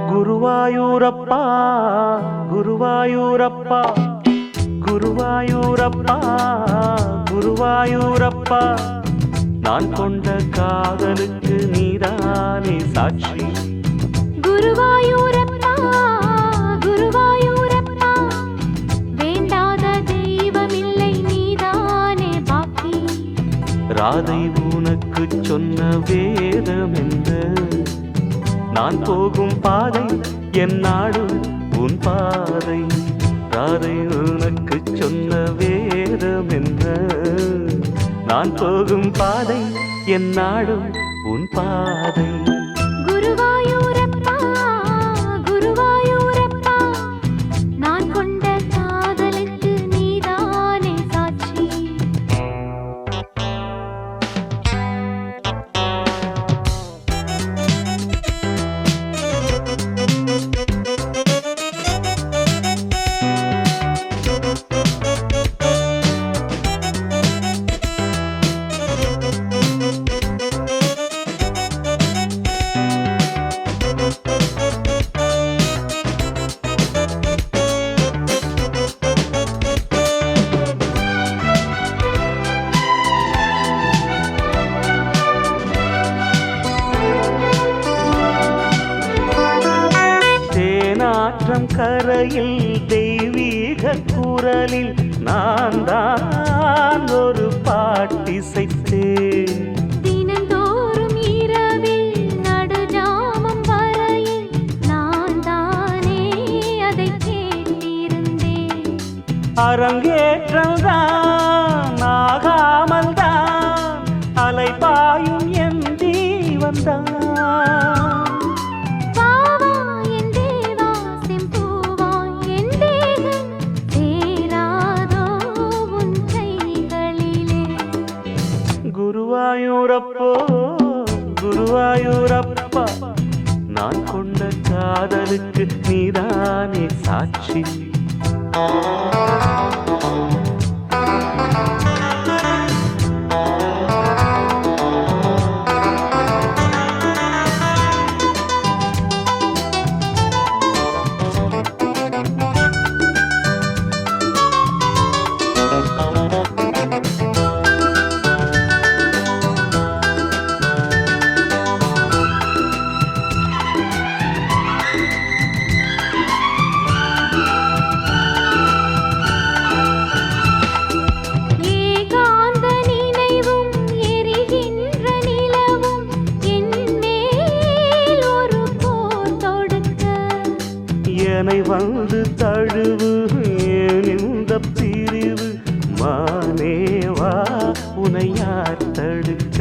குருவாயூரப்பா குருவாயூரப்பா குருவாயூரப்பா குருவாயூரப்பா நான் கொண்ட காதலுக்கு நீதானே சாட்சி. குருவாயூரப்பா குருவாயூரப்பா வேண்டாத தெய்வமில்லை நீதானே பாக்கி. ராதை உனக்கு சொன்ன வேதம் என்ன? நான் போகும் பாதை என் நாடு உன் பாதை. ராதை உனக்கு சொன்ன வேதம் என்ன? நான் போகும் பாதை என் நாடு உன் பாதை. குருவாயூரப்பா குருவாயூரப்பா நான் கொண்ட காதலுக்கு நீதானே சாட்சி. கரையில் தெய்வீக குரலில் நான் தான் ஒரு பாட்டிசைத்தேன். தினந்தோறும் இரவில் நடுஜாமம் வரையில் நான் தானே அதை கேட்டிருந்தேன். அரங்கேற்றம்தான் ஆகாமல் தான் அலைபாயும் என் ஜீவன்தான். குருவாயூரப்போ குருவாயூரப்பா நான் கொண்ட காதலுக்கு நீதானே சாட்சி. வந்து தழுவு இந்த பிரிவு மானேவா உனை யார் தடுக்க?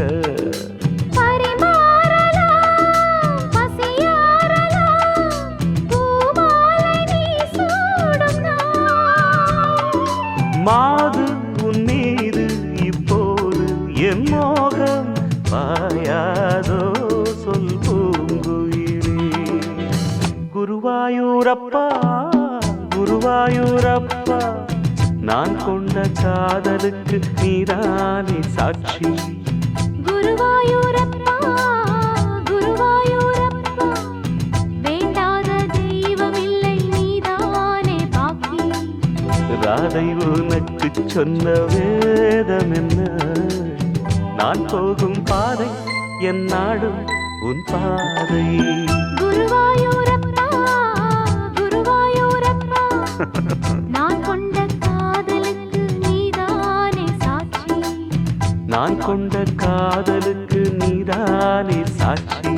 மாது உன் மீது இப்போது என் மோகம் பாயாதோ சொல் பூங்குயிலே. குருவாயூரப்பா குருவாயூரப்பா நான் கொண்ட காதலுக்கு நீதானே சாட்சி. குருவாயூரப்பா குருவாயூரப்பா வேண்டாத தெய்வமில்லை நீதானே பாக்கி. ராதை உனக்கு சொன்ன வேதம் என்ன? நான் போகும் பாதை என் நாடு உன் பாதை. குருவாயூரப்பா குருவாயூரப்பா நான் கொண்ட காதலுக்கு நீதானே சாட்சி. நான் கொண்ட காதலுக்கு நீதானே சாட்சி.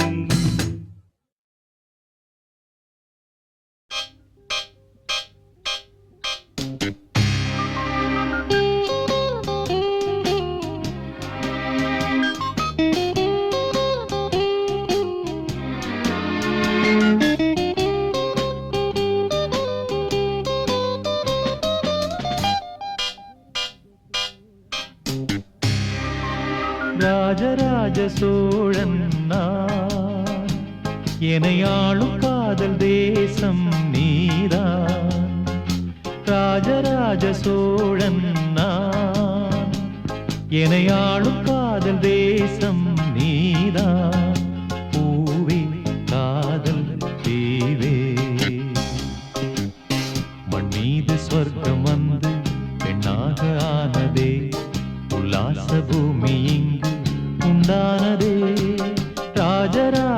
ராஜராஜ சோழன் நான், எனையாளும் காதல் தேசம் நீதான். ராஜராஜ சோழன் நான், எனையாளும் காதல் தேசம் நீதான்.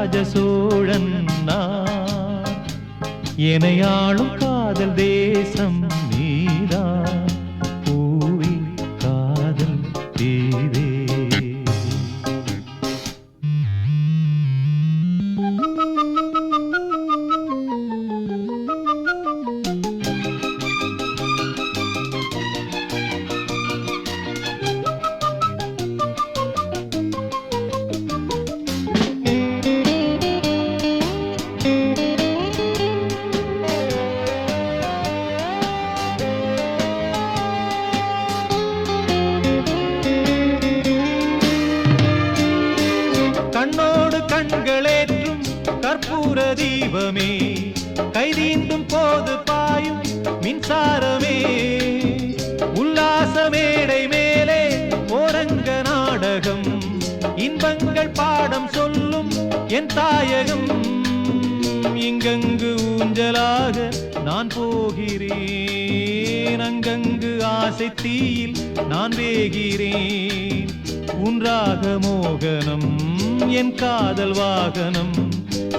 ராஜராஜ சோழன் நான். என்னை ஆளும் காதல் தேசம் நீதான். பூவே காதல் தீவே. கண்ணோடு கண்களேற்றும் கற்பூர தீபமே, கைதீண்டும் போது பாயும் மின்சாரமே, உல்லாச மேடை மேலே ஓரங்க நாடகம், இன்பங்கள் பாடம் சொல்லும் என் தாயகம். இங்கங்கு ஊஞ்சலாக நான் போகிறேன், அங்கங்கு ஆசை தீயில் நான் வேகிறேன். உன்றாக மோகனம் என் காதல் வாகனம்,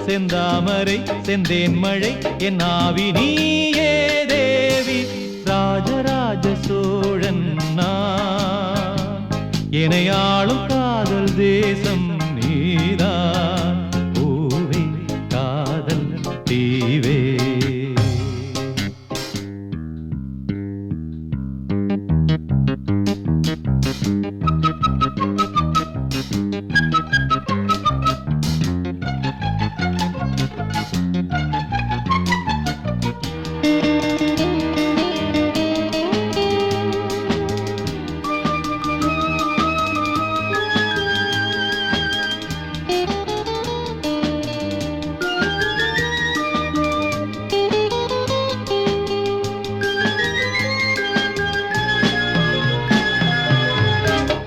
செந்தாமரை செந்தேன் மழை என் ஆவி நீயே தேவி. ராஜராஜ சோழன் நான். என்னை ஆளும் காதல் தேசம் நீதான். பூவே காதல் தீவே.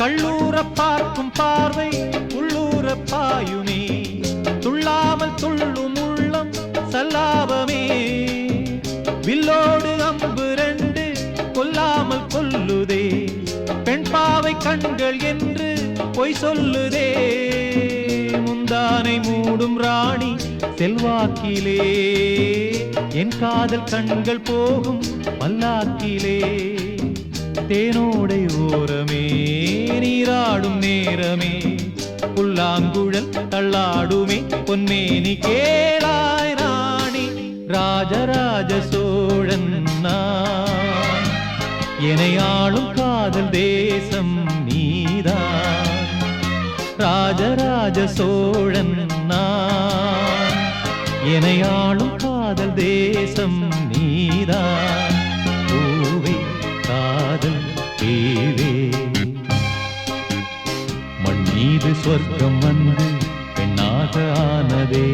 கள்ளூர பார்க்கும் பார்வை உள்ளூர பாயுமே, துள்ளாமல் துள்ளும் உள்ளம் சல்லாபமே. வில்லோடு அம்பு ரெண்டு கொல்லாமல் கொல்லுதே, பெண் பாவை கண்கள் என்று பொய் சொல்லுதே. முந்தானை மூடும் ராணி செல்வாக்கிலே, என் காதல் கண்கள் போகும் பல்லாக்கிலே. தேனோடை ஓரமே நீராடும் நேரமே, புல்லாங்குழல் தள்ளாடுமே பொன்மேனி கேளாய் ராணி. ராஜராஜ சோழன் நான். என்னை ஆளும் காதல் தேசம் நீதான். ராஜராஜ சோழன் நான். என்னை ஆளும் காதல் தேசம் நீதான். பூவே காதல் தீவே. மண் மீது சொர்க்கம் வந்து பெண்ணாக ஆனதே,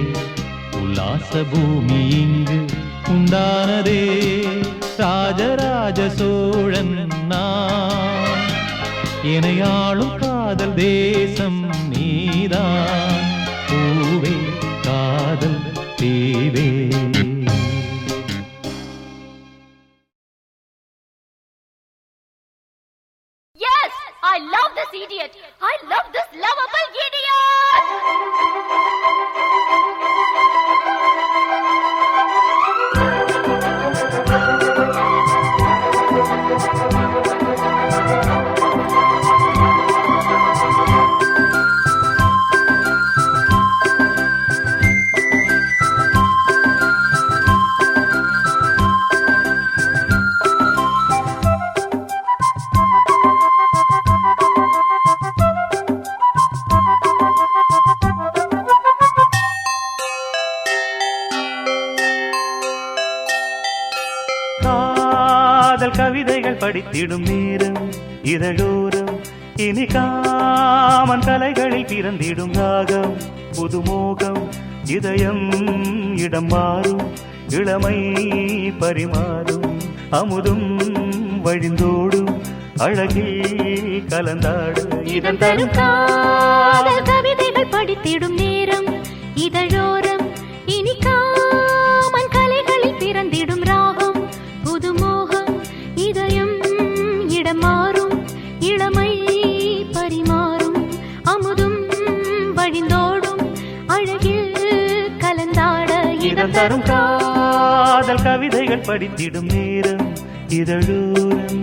உல்லாச பூமி இங்கு உண்டானதே. ராஜராஜ சோழன் நான். என்னை ஆளும் காதல் தேசம் நீதான். பூவே காதல் தீவே. Yes, I love this idiot. I love this lovable idiot. காதல் கவிதைகள் படித்திடும் நேரம் இதழோரம், இனி காமன் கலைகளில் பிறந்திடும் ராகம். புதுமோகம் இதயம் இடம் மாறும், இளமை பரிமாறும், அமுதும் வழிந்தோடும், அழகில் கலந்தாடு. இதன் தரும் காதல் கவிதைகள் படித்திடும் நேரம் இதழோரம், இனி காமன் கலைகளில் பிறந்திடும் ராகம். புதுமோகம் இதயம் இடம் மாறும், இளமை பரிமாறும், அமுதும் வழிந்தோடும், அழகில் இதம் தரும் காதல் கவிதைகள் படித்திடும் நேரம் இதழோரம்.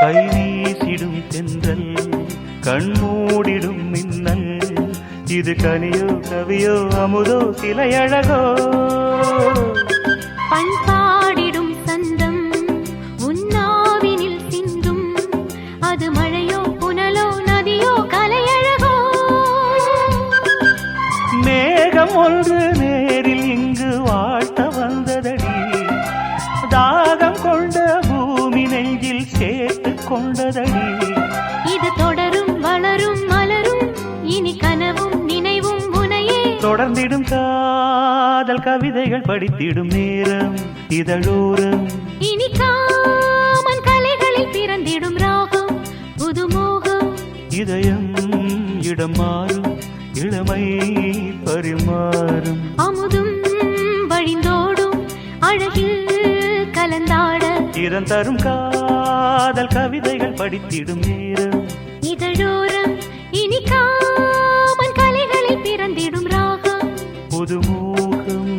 கை வீசிடும் தென்றல் கண்மூடிடும் மின்னல் இது கனியோ கவியோ அமுதோ சிலையழகோ. பண்பாடிடும் சந்தம் உன்னாவினில் சிந்தும் அது மழையோ புனலோ நதியோ கலையழகோ. மேகம் ஒன்று நேரில் இங்கு வாழ்த்த வந்ததடி தாகம் கொண்ட பூமி நெஞ்சில் சேர்த்து கொண்டதடி. இது தொடரும் வளரும் மலரும் இனி கனவும் நினைவும் உனையே தொடர்ந்திடும் காதல் கவிதைகள் படித்திடும் நேரம் இதழோரம். இனி காமன் கலைகளில் பிறந்திடும் ராகம் புதுமோகம். இதயம் இடம் மாறும் இளமை பரிமாறும் அமுதும் வழிந்தோடும் அழகில் கலந்தாட இதம் தரும் காதல் கவிதைகள் படித்திடும் நேரம் இதழோரம். இனி காமன் கலைகளில் பிறந்திடும் ராகம் புதுமோகம்.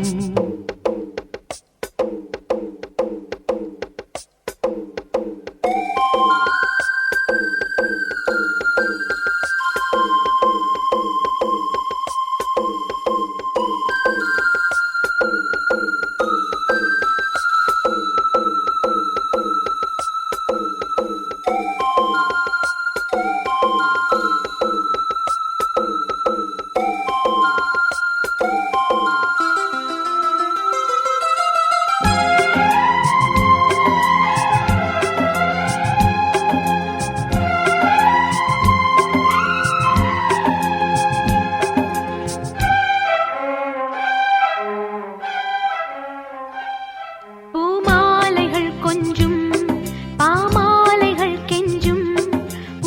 பூமாலைகள் கொஞ்சும் பாமாலைகள் கெஞ்சும்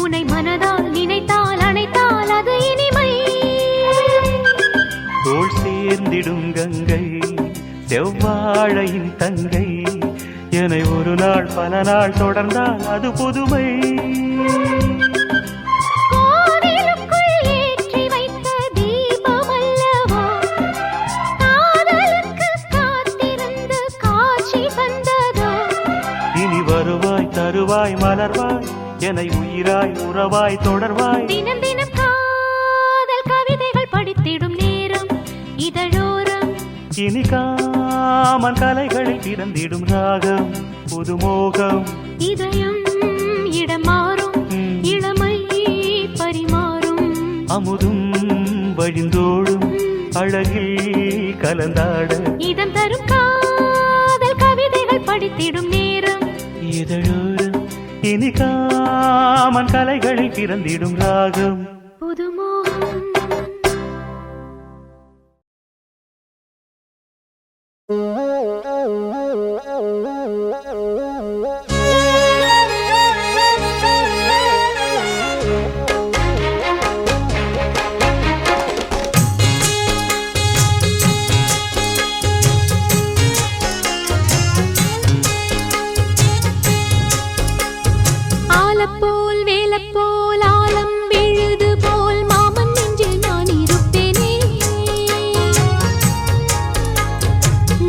உனை மனதால் நினைத்தால் அணைத்தால் அது இனிமை. தோள் சேர்ந்திடும் கங்கை செவ்வாழையின் தங்கை என்னை ஒரு நாள் பல நாள் தொடர்ந்தால் அது புதுமை. கோவிலுக்குள் ஏற்றி வைத்த தீபம் அல்லவோ காதலுக்கு காத்திருந்து காட்சி தந்ததோ. இனி வருவாய் தருவாய் மலர்வாய் என்னை உயிராய் உறவாய் தொடர்வாய். தினம் தினம் காதல் கவிதைகள் படித்திடும் நேரம் இதழோரம். இனி காமன் கலைகளில் பிறந்திடும் ராகம் புதுமோகம். இதயம் இடம் மாறும் இளமை பரிமாறும் அமுதும் வழிந்தோடும் அழகில் கலந்தாட இதம் தரும் காதல் கவிதைகள் படித்திடும் நேரம் இதழோரம். இனி காமன் கலைகளில் பிறந்திடும் ராகம் புதுமோகம். ஆலப்போல் வேலப்போல் ஆலம் விழுது போல் மாமன் நெஞ்சில் நான் இருப்பேனே.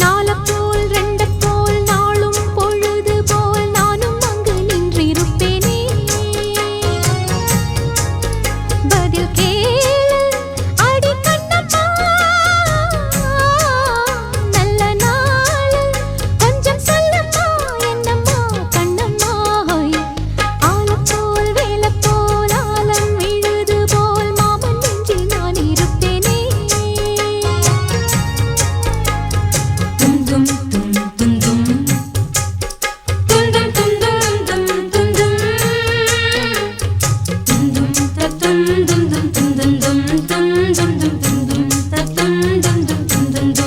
நாலப்போல் ரெண்டப்போல் நாளும் பொழுது போல் நானும் அங்கு நின்றிருப்பேனே. பதில் கேளு அடி கண்ணம்மா நல்ல நாள் கொஞ்சம் சொல்லம்மா என்னம்மா கண்ணம்மா. ஆலப்போல் வேலப்போல் ஆலம் விழுது போல் மாமன் நெஞ்சில் நான் இருப்பேனே. துந்தும் தும் துந்தும் துந்தும் துந்தும் தும் துந்தும் துந்தும் தத்தும் துந்தும் துந்தும் தும் துந்தும் துந்தும் தத்தும் துந்தும் துந்தும் துந்தும்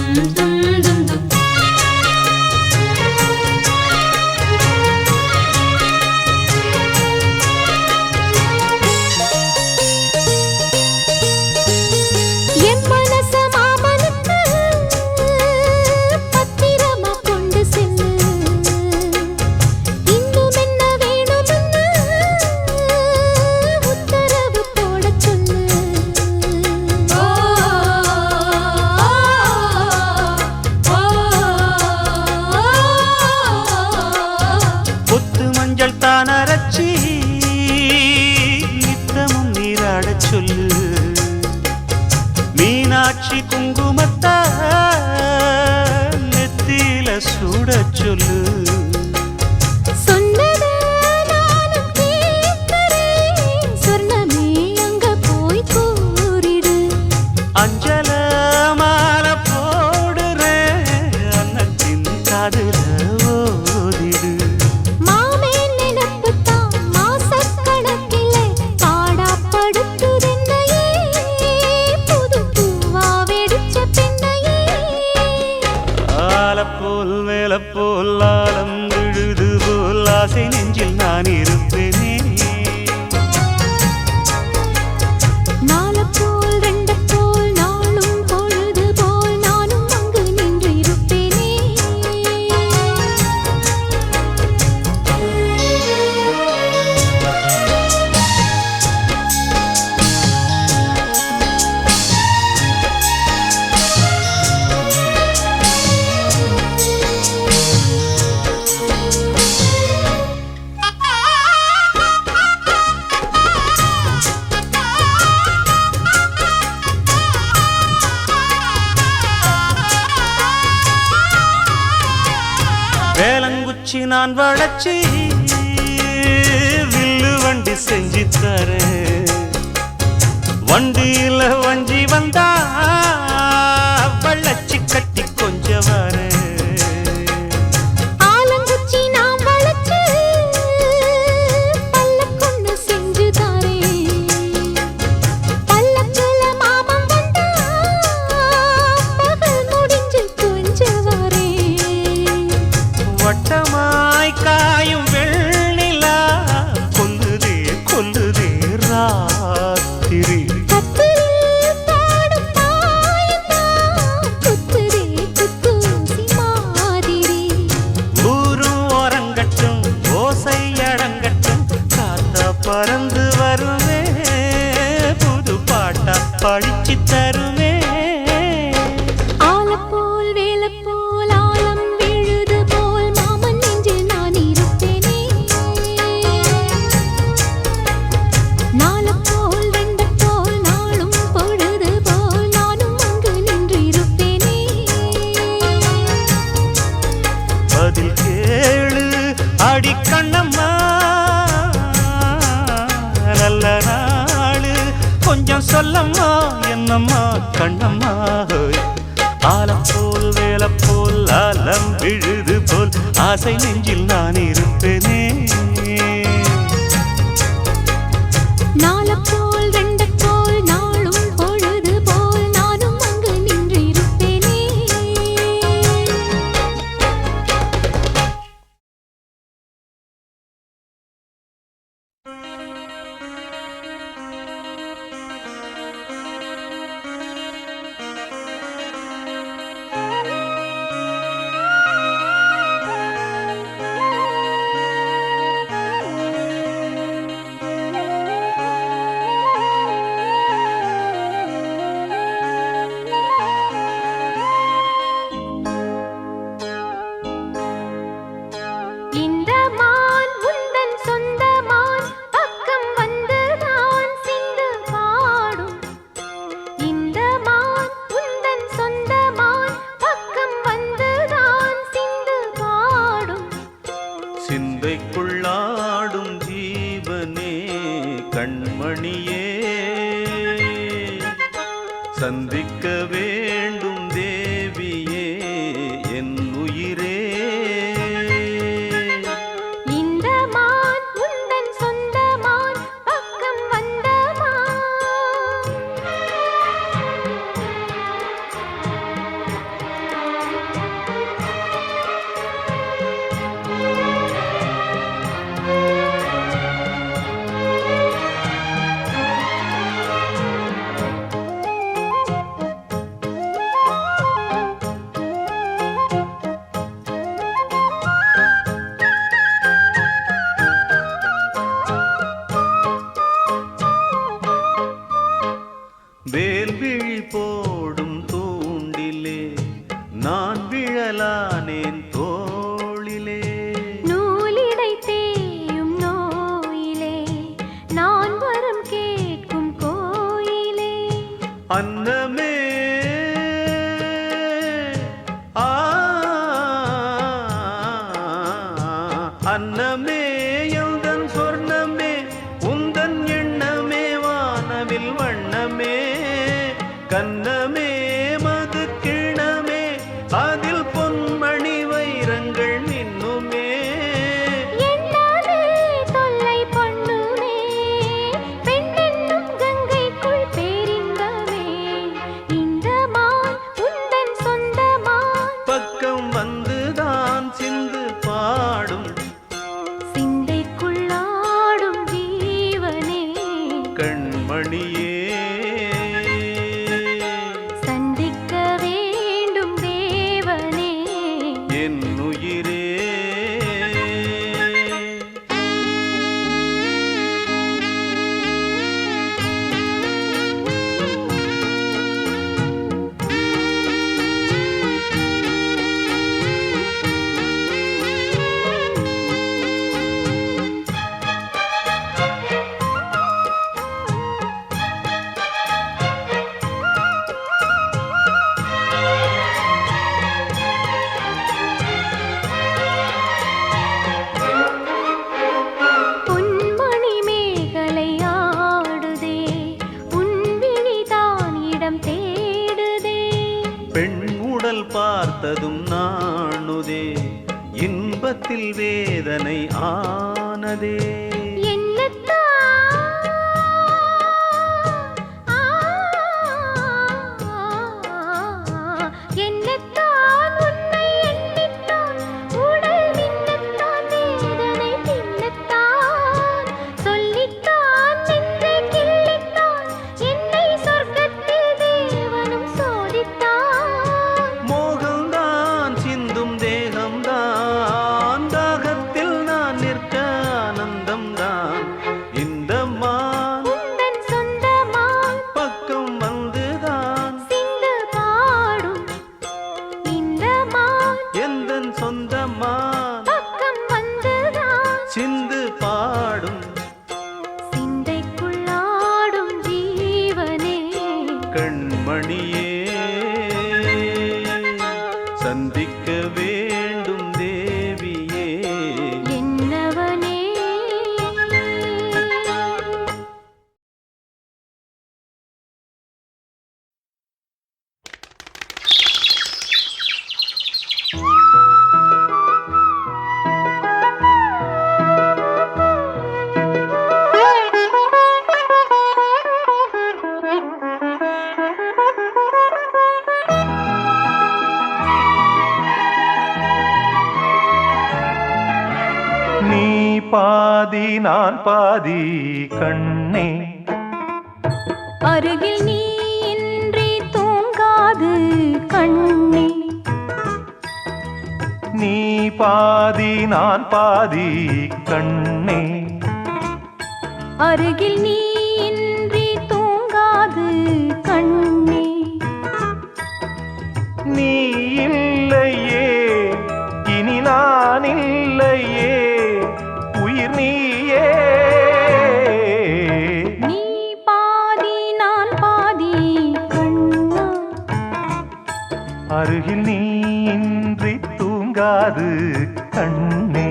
மீனாட்சி குங்குமத்த நெத்தியில சூட சொல்லு. சொன்னதை நானும் கேட்கிறேன், சொர்ணமே அங்க போய் கூறிடு. அஞ்சல மாலை போடுறேன், அன்னத்தின் காதுல ஓதிடு. மாமே நினைப்புத்தான் மாசக்கணக்கிலே பாடாப்படுத்துதென்னையே, புது பூவா வெடிச்ச பெண்ணையே. ஆலப்போல் மேலப்போல் ஆலம் விழுது போல் ஆசை நெஞ்சில் நான் இருப்பேனே. நாலப்போல் ரெண்டப்போல் நாளும் பொழுது போல் நானும் அங்கு நின்று இருப்பேனே. வேலங்குச்சி நான் வளச்சி வில்லு வண்டி செஞ்சு தரேன். வண்டியில வஞ்சி வந்தா வள்ளச்சி கட்டி கொஞ்சம் வரேன். ஆலங்குச்சி நாம் வளைச்சு பல்லக்கொன்னு செஞ்சு தாரேன். பல்லக்குல மாமன் வந்தா பகல் முடிஞ்சு கொஞ்சம் வரேன். வட்டமாய் காயும் வெள்ளிலா கொல்லுதே கொல்லுதே ராத்திரி. கத்திரில் பாடும் தாயந்தான் குத்துதே குத்தூசி மாதிரி. ஊரும் ஓரங்கட்டும் ஓசை அடங்கட்டும், காத்தா பறந்து வருவே புது பாட்டா படிச்சு தருவே. ஆலப்போல் வேலப்போல் ஆலம் விழுது போல் மாமன் நெஞ்சில் நான் இருப்பேனே. நாலப்போல் ரெண்டப்போல் நாளும் பொழுது போல் நானும் அங்கு நின்று இருப்பேனே. பதில் கேளு அடி கண்ணம்மா, நல்ல நாளு கொஞ்சம் சொல்லம்மா என்னம்மா கண்ணம்மா. ஆலப்போல் வேலப்போல் ஆலம் விழுது போல் ஆசை நெஞ்சில் நான் இருப்பேனே. நாலப்போல் ரெண்டப்போல் நாளும் பொழுது போல் நானும் அங்கு நின்று இருப்பேனே. இந்த மான் உந்தன் சொந்த மான், பக்கம் வந்து நான் சிந்து பாடும். இந்த மான் உந்தன் சொந்த மான், பக்கம் வந்து நான் சிந்து பாடும். சிந்தைக்குள்ளாடும் ஜீவனே கண்மணியே, சந்திக்க வேண்டும் தேவியே என் உயிரே. இந்த மான் உந்தன் சொந்த மான், பக்கம் வந்த மான். வேல்விழி போடும் தூண்டிலே நான் விழலானேன் தோளிலே. நூலிடை தேயும் நோயிலே நான் வரம் கேட்கும் கோயிலே. அன்னமே கன்னமே மது கிணமே அதில் பொன்மணி வைரங்கள் மின்னுமே என்னாலே தொல்லை பண்ணுமே பெண்ணென்னும் கங்கைக்குள் பேரின்பமே இந்த மான் உந்தன் சொந்தமான் பக்கம் வந்துதான் சிந்து பாடும் சிந்தைக்குள்ளாடும் ஜீவனே கண்மணியே சந்திக்க வேண்டும் தேவனே என் உயிரே பொன்மணி மேகலை ஆடுதே உன் விழிதான் இடம் தேடுதே பெண் உடல் பார்த்ததும் நாணுதே இன்பத்தில் வேதனை ஆனதே என்னத்தான் உன்னை எண்ணித்தான் உடல் மின்னத்தான் வேதனை பின்னத்தான் சொல்லித்தான் நெஞ்சை கிள்ளித்தான் என்னை சொர்க்கத்தில் தேவனும் சோதித்தான் மோகம்தான் சிந்தும் தேகம்தான் தாகத்தில் நான் நிற்க ஆனந்தம்தான் இந்த மான் உந்தன் சொந்தமான் பக்கம் வந்துதான் சிந்து பாடும் இந்த மான் எந்தன் சொந்தமான் பக்கம் வந்துதான் சிந்து பாடும் சிந்தைக்குள்ளாடும் ஜீவனே கண்மணியே சந்திக்க வேண்டும் தேவியே என்னவனே நீ பாதி நான் பாதி கண்ணே அருகில் நீ இன்றி தூங்காது கண்ணே நீ பாதி நான் பாதி கண்ணே அருகில் நீ இன்றி தூங்காது கண்ணே நீ இல்லையே இனி நான் இல்லையே உயிர் நீயே நீ பாதி நான் பாதி கண்ணா அருகில் நீ இன்றி தூங்காது கண்ணே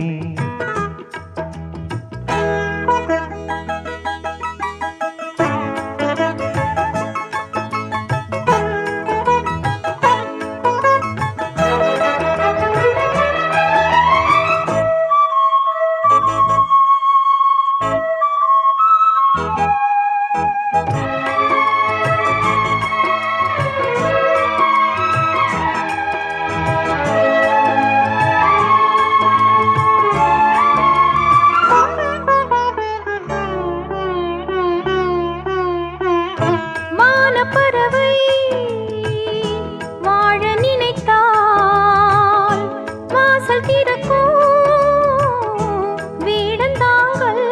மானப்பறவை வாழ நினைத்தால் வாசல் திறக்கும் வீடந்தாங்கள்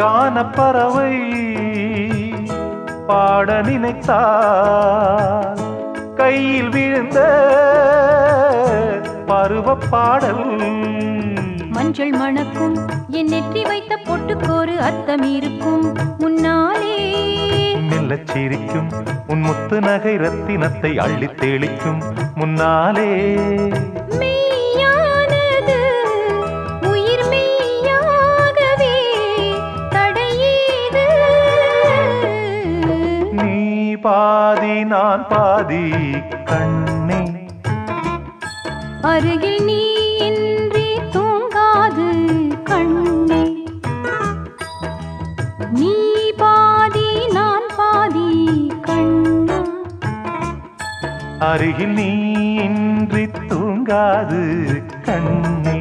கானப்பறவை பாட நினைத்தால் கையில் விழுந்த பருவ பாடல் மஞ்சள் மணக்கும் என் நெற்றி வைத்த பொட்டுக்கோரு அர்த்தம் இருக்கும் முன்னாலே மெல்லச் சிரிக்கும் உன் முத்து நகை ரத்தினத்தை அள்ளித் தெளிக்கும் முன்னாலே மெய்யானது உயிர் மெய்யாகவே தடையீது நீ பா பாதி நான் பாதி கண்ணே. அருகில் நீ இன்றி தூங்காது கண்ணே. நீ பாதி நான் பாதி கண்ணா. அருகில் நீ இன்றி தூங்காது கண்ணே.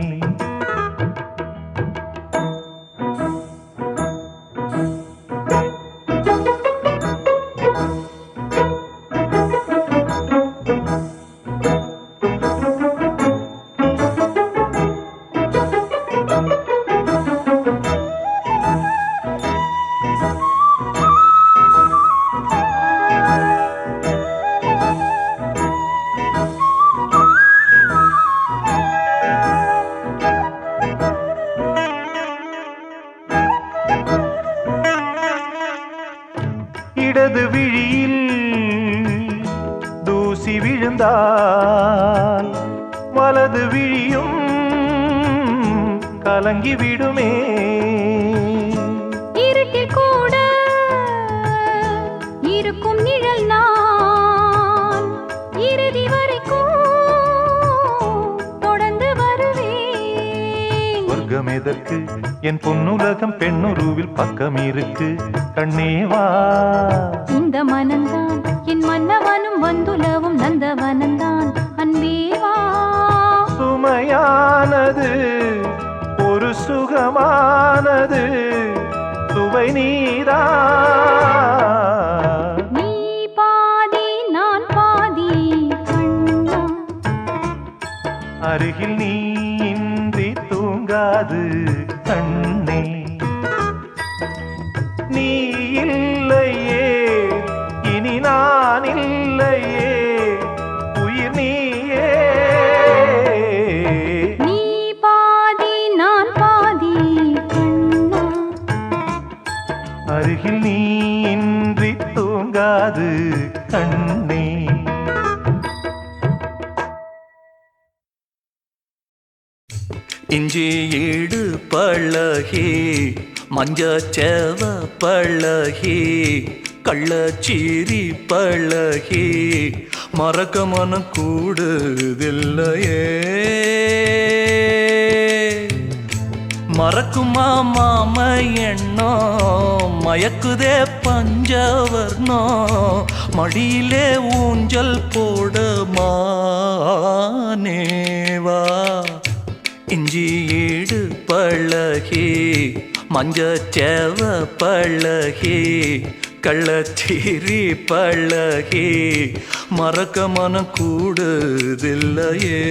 இடது விழியில் தூசி விழுந்தால் வலது விழியும் கலங்கி விடுமே. இருட்டில் கூட இருக்கும் நிழல் நான் இறுதி வரைக்கும் தொடர்ந்து வருவேன். சொர்க்கம் எதற்கு என் பொன்னுலகம் பெண்ணுருவில் பக்கம் இருக்கு கண்ணேவா. இந்த மனந்தான் என் மன்னவனும் வந்துலவும் நந்தவனந்தான் அன்பேவா. சுமையானது ஒரு சுகமானது சுவை நீரா. நீ பாதி நான் பாதி கண்ணா. அருகில் நீ இன்றி தூங்காது கண்ணே. நீ இல்லையே இனி நான் இல்லையே உயிர் நீயே. நீ பாதி நான் பாதி கண்ணா. அருகில் நீ இன்றி தூங்காது கண்ணே. இஞ்சி ஈடு பழகி மஞ்சச்சேவ பழகி கள்ளச்சீரி பழகி மறக்க மனம் கூடுதில்லையே. மறக்குமா மாம எண்ணோ மயக்குதே பஞ்சவர்ணோ மடியிலே ஊஞ்சல் போட மானேவா. இஞ்சி ஈடு பழகி மஞ்சச்சேவ பழகி கள்ளச்சீரி பழகி மறக்க மனம் கூடுதில்லையே.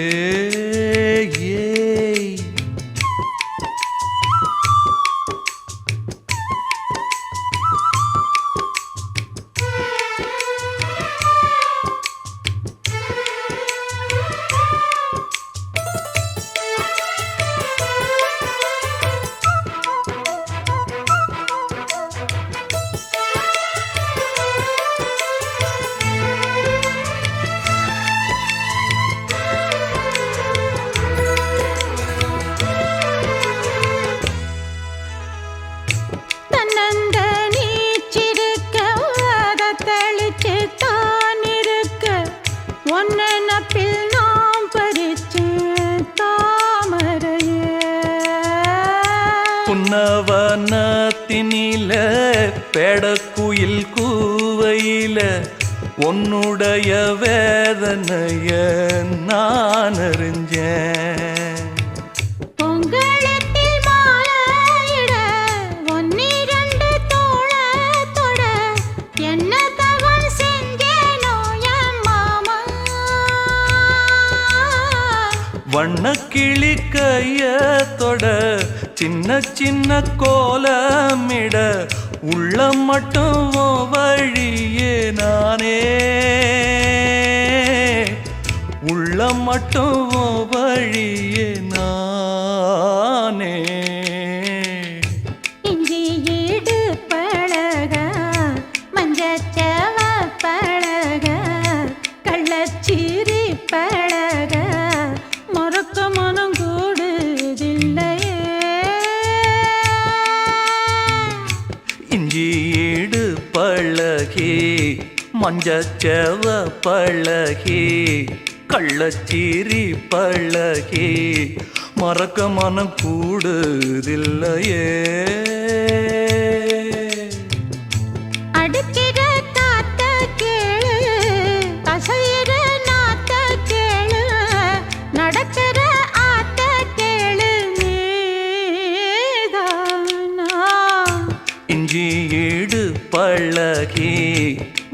புன்னவனத்தினில பெடக்குயில் கூவையில உன்னுடைய வேதனைய நான் அறிஞ்சேன். பொங்கலத்தில் மாலையிட ஒன்னிரண்டு தோளத்தொட என்ன தவம் செஞ்சேனோ என் மாமா. வண்ணக்கிளி கையத்தொட சின்ன சின்ன கோலமிட உள்ளம் மட்டும் வழியே நானே. உள்ளம் மட்டும் வழியே நானே. இஞ்சி ஈடு பழக மஞ்சச்சவ பழக கள்ளச்சீரி பழக மறக்க மனம் கூடுதில்லையே. இஞ்சி ஈடு பழகி மஞ்சச்சேவ பழகி கள்ளச்சீரி பழகி மறக்க மனம் கூடுதில்லையே அடுக்கிற காத்த கேளு அசையிற நாத்த கேளு நடக்கிற ஆத்த கேளு நீதானா இஞ்சி ஈடு பழகி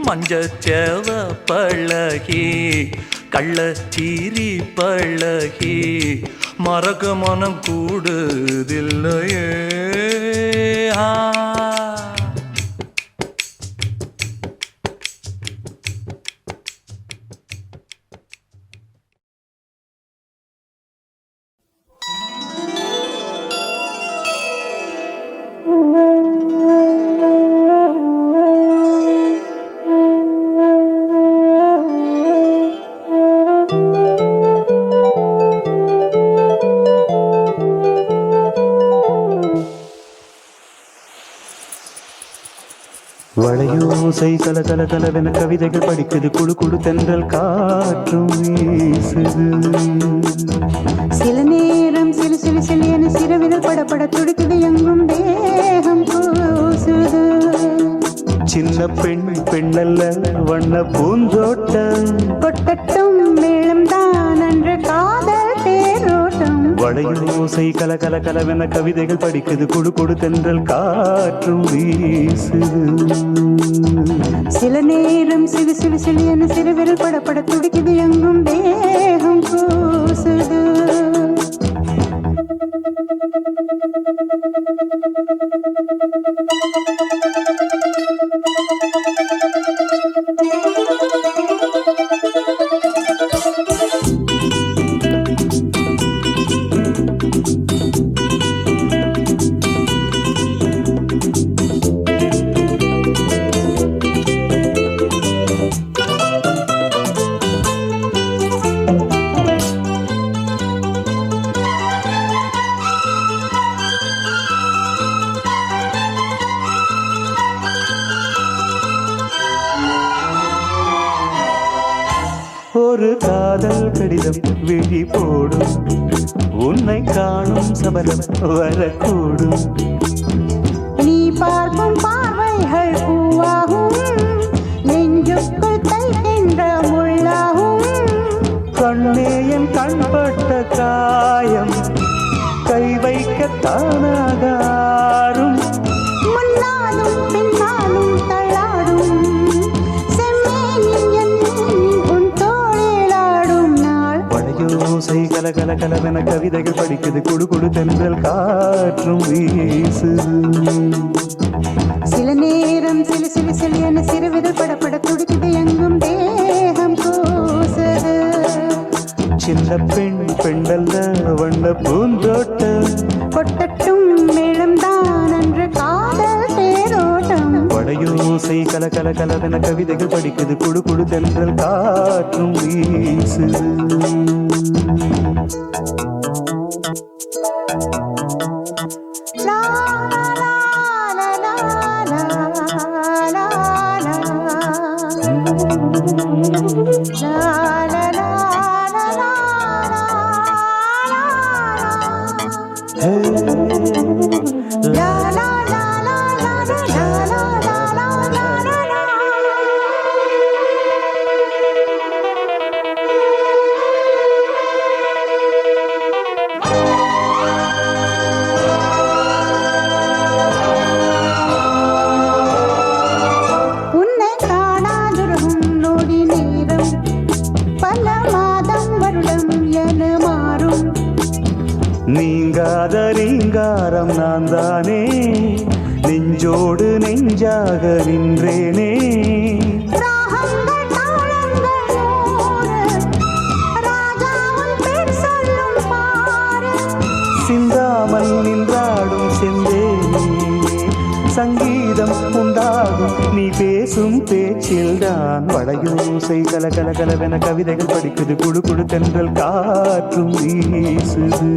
மஞ்சச்சேவ பழகி கள்ளச்சீரி பழகி மறக்க மனம் கூடுதில்லையே வளையோசை கல கல கலவென கவிதைகள் படிக்குது குழு குழு தென்றல் காற்றும் வீசுது சில நேரம் சிலு சிலு சிலியன சிறுவிரல் படப்பட துடிக்குது எங்கும் தேகம் கூசுது சின்ன பெண் பெண்ணல்ல வண்ண பூந்தோட்டம் கொட்டட்டும் மேளம் தான் அன்று காதல் தேரோட்டம் வளையோசை கல கல கலவென கவிதைகள் படிக்குது குழு குழு தென்றல் காற்றும் வீசுது சில நேரம் சிலு சிலு சிலியன சிறுவிரல் படப்பட துடிக்குது எங்கும் தேகம் கூசுது ஒரு காதல் கடிதம் விழி போடும் உன்னை காணும் சபலம் வரக்கூடும் நீ பார்க்கும் பார்வைகள் பூவாகும் நெஞ்சுக்குள் தைக்கின்ற முள்ளாகும் கண்ணே என் கண்பட்ட காயம் கை வைக்க தானாகாரும் முன்னாலும் பின்னாலும் தள்ளாடும் செம்மேனின் உன் தோளிலாடும் நாள் வளையோசை கல கல கலவென கவிதைகள் படிக்குது குடு குடு தென்றல் காற்றும் வீசுது சில நேரம் சிலு சிலு சிலியன சிறுவிரல் படப்பட துடிக்குது எங்கும் தேகம் கூசுது சின்ன பெண் பெண்ணல்ல வண்ண பூந்தோட்டம் கொட்டட்டும் மேளம் தான் அன்று காதல் தேரோட்டம் வளையோசை கல கல கலவென கவிதைகள் படிக்குது குடு குடு தென்றல் காற்றும் வீசுது லா லா லா லா லா லா லா லா லா உன்னை காணாதுருகும் நொடி நேரம் பல மாதம் வருடம் என மாறும் நீங்காத ரீங்காரம் நான் தானே நெஞ்சோடு நெஞ்சாக நின்றேனே ராகங்கள் தாளங்கள் நூறு ராஜாவும் பேர் சொல்லும் பாரு சிந்தாமல் நின்றாடும் செந்தேனே சங்கீதம் உண்டாகும் நீ பேசும் பேச்சில்தான் வளையோசை கல கல கலவென கவிதைகள் படிக்குது குடு குடு தென்றல் காற்றும் வீசுது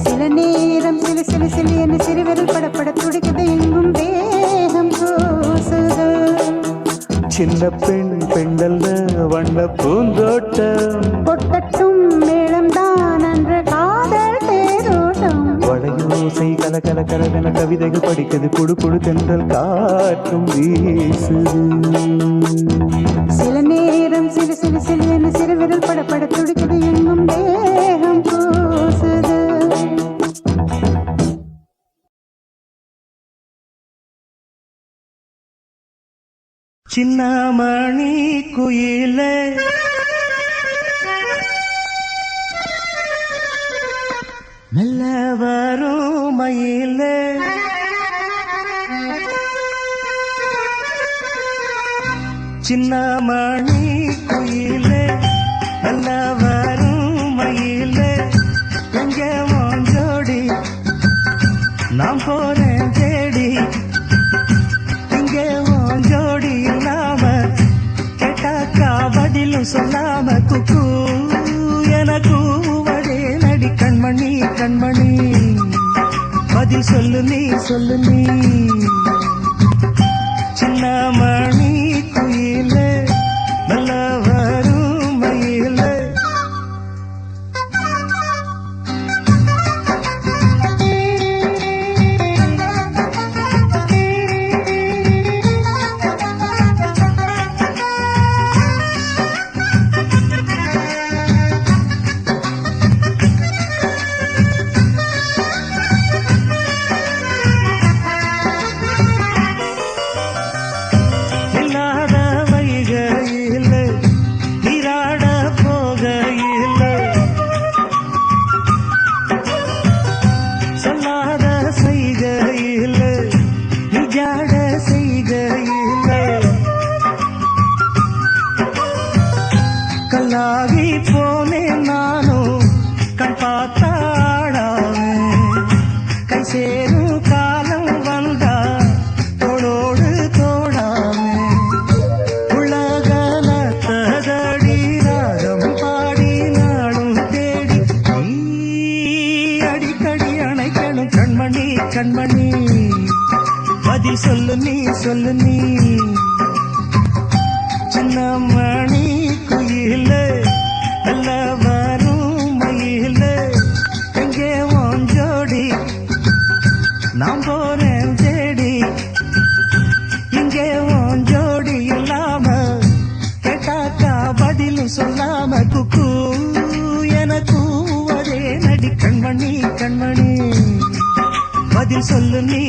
சில நேரம் சிலு சிலு சிலு என்று சிறுவிரல் படப்பட துடிக்குது எங்கும் தேகம் கூசுது சின்ன பெண் பெண்டல்ல வண்ண பூந்தோட்டம் கொட்டட்டும் மேளம்தான் அன்று காதல் தேரோட்டம் வளையோசை கல கல கலவென கவிதைகள் படிக்குது குடு குடு தென்றல் காற்றும் வீசுது சில நேரம் சிறு சிறு சிறு என சிறு விரல் படப்பட துடிக்குது எங்கும் தேகம் கூசுது சின்னமணி குயிலே மெல்ல வரும் மயிலே சின்னமணி குயிலே மெல்ல வரும் மயிலே எங்கே மோஞ்சோடி நான் போறேன் தேடி இங்கே மோஞ்சோடி இல்லாம கேட்டாக்கா பதிலும் சொல்லாம குக்கு என கூவதே நடி கண்மணி கண்மணி பதில் சொல்லு நீ சின்னமணி குயிலே நல்ல வரும் மயிலே இல்லாத வைகையில் நீராட போகையில் சொல்லாத செய்கையில் நிஜாட செய்கையில் கல்லாகி போனேன் நானும் கண் பார்த்தாடாவே கை சேரும் காலம் வந்தா தோளோடு தோடாமே உலகல தகடி ராகம் பாடி நாடும் தேடி நீ அடிக்கடி அணைக்கணும் கண்மணி கண்மணி பதில் சொல்லு நீ சின்னமணி குயிலே நல்ல வரும் மயிலே எங்கே ஓஞ்சோடி நான் போறேன் தேடி இங்கே ஓஞ்சோடி இல்லாம கேட்டாக்கா பதிலும் சொல்லாம குக்கு என கூவதே நடி கண்மணி கண்மணி பதில் சொல்லு நீ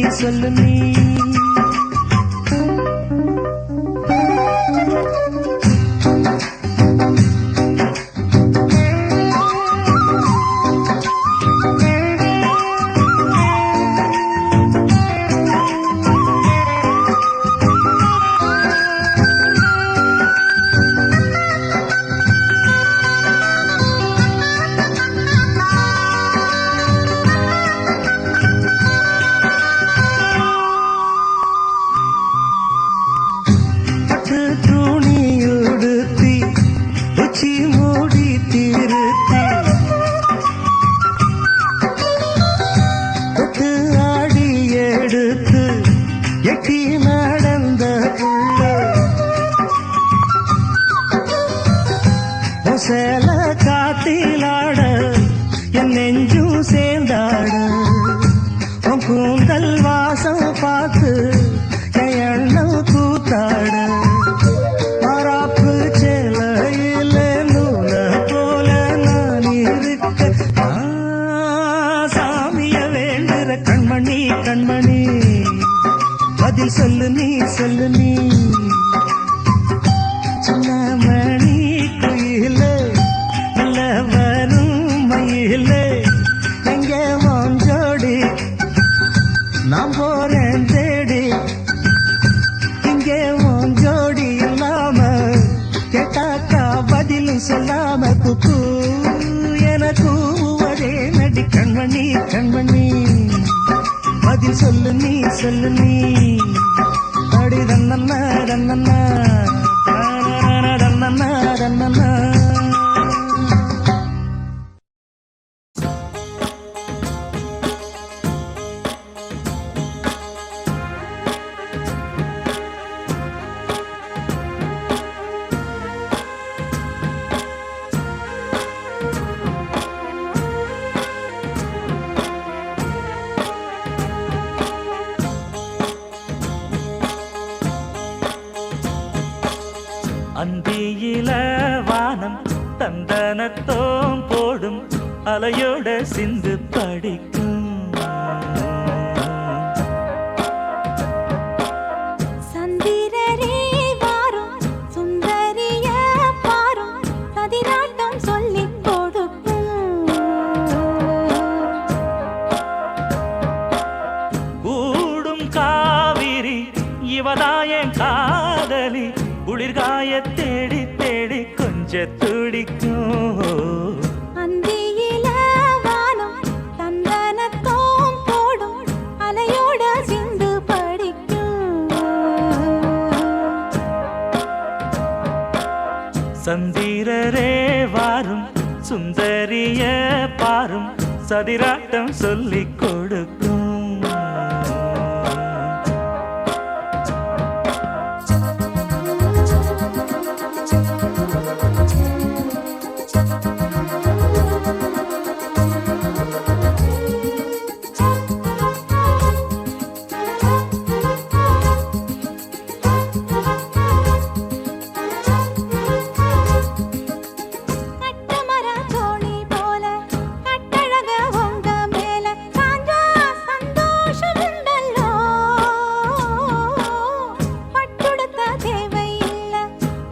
பட்டு துணியுடுத்தி உச்சி மூடி திருத்தி தொட்டு ஆடி எடுத்து எட்டி நடந்த புள்ள சேல காத்திலாட என் நெஞ்சும் சேர்ந்தாட உன் கூந்தல் வாசம் பார்த்து என் எண்ணம் கூத்தாட மராப்பு சேலையில நூல போல நான் இருக்க சாமிய வேண்டுற கண்மணி கண்மணி பதில் சொல்லு நீ சின்னமணி குயிலே நல்ல வரும் மயிலே எங்கே மோஞ்சோடி நான் போறேன் தேடி இங்கே மோஞ்சோடி இல்லாம கேட்டாக்கா பதிலும் சொல்லாம குக்கு என கூவதே நடி கண்மணி கண்மணி பதில் சொல்லு நீ அடி தன்னன்னா தன்னன்னா தன்னன்னா தன்னன்னா அந்தியில வானம் தந்தனத்தோம் போடும் அலையோட சிந்து படிக்கும் சந்திரரே வாரும் சுந்தரிய பாரும் சதிராட்டம் சொல்லிக் கொடுக்கும் கூடும் காவிரி இவதாயன் காதலி குளிர்காய தேடி தேடி கொஞ்ச துடிக்கும் அந்தியில வானம் தந்தனத்தோம் போடும் அலையோட சிந்து படிக்கும் சந்திரரே வாரும் சுந்தரிய பாரும் சதிராட்டம் சொல்லிக் கொடுக்கும் கட்டமர தோணி போல கட்டழக உங்க மேல காஞ்சா சந்தோஷம் உண்டல்லோ பட்டுடுத்த தேவை இல்ல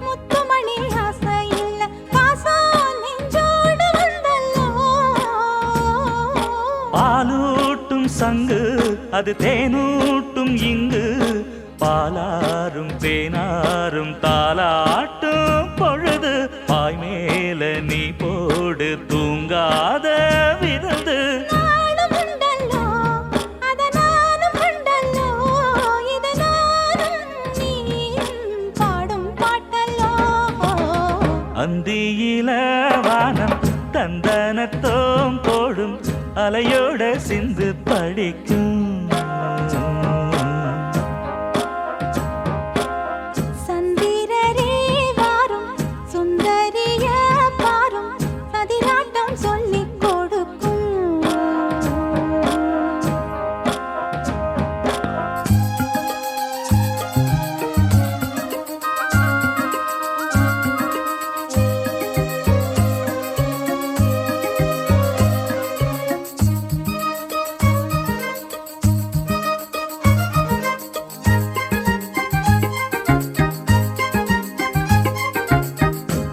முத்துமணி ஆசை இல்ல பாசம் நெஞ்சோடு வந்தல்லோ பாலூட்டும் சங்கு அது தேனூட்டும் இங்கு பாலாரும் தேனாரும் தாலாட்டும் பொழுது பாய் மேல நீ போடு தூங்காத விருந்து நாளும் உண்டல்லோ அத நானும் உண்டல்லோ இத நானும் நீயும் பாடும் பாட்டல்லோ அந்தியில வானம் தந்தனத்தோம் போடும் அலையோட சிந்து படிக்கும் சந்திரரே வாரும் சுந்தரிய பாரும் சதிராட்டம் சொல்லிக் கொடுக்கும்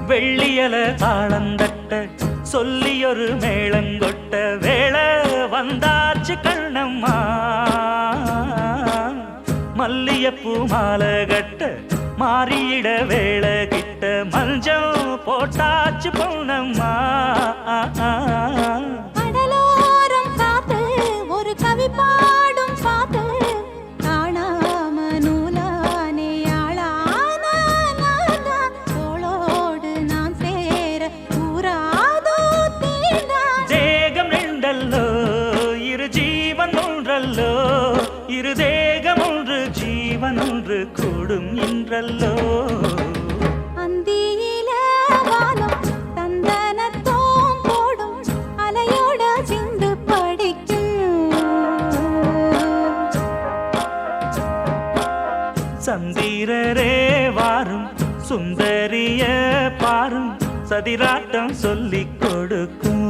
வெள்ளியல தாளந்தட்ட சொல்லியொரு மேளங்கொட்ட வேளை வந்தாச்சு கண்ணம்மா மல்லியப்பூ மாலை கட்ட மாறியிட வேளை கிட்ட மஞ்சம் போட்டாச்சு பொண்ணம்மா கடலோரம் காத்து ஒரு கவி பாடும் பாத்து காணாம நூலானே ஆளான நானா தோளோடு நான் சேர கூறாதோ தீண்டான் தேகம் ரெண்டல்லோ இரு ஜீவன் ஒன்றல்லோ இரு தேகம் ஒன்று ஜீவன் ஒன்று கூடும் இன்றல்லோ அந்தியில வானம் தந்தனத்தோம் போடும் அலையோட சிந்து படிக்கும் சந்திரரே வாரும் சுந்தரிய பாரும் சதிராட்டம் சொல்லிக் கொடுக்கும்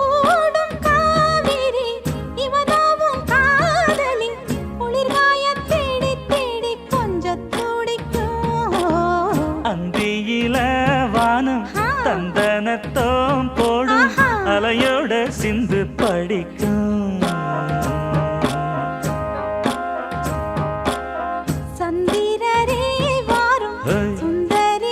ஓடும் காவிரி இவதாவும் காதலி குளிர்காய தேடி தேடி கொஞ்சம் துடிக்கும் அந்தியில வானம் தந்தனத்தோம் போடும் ஆஹா. அலையோட சிந்து படிக்கும் சந்திரரே வாரும் ஹே. சுந்தரி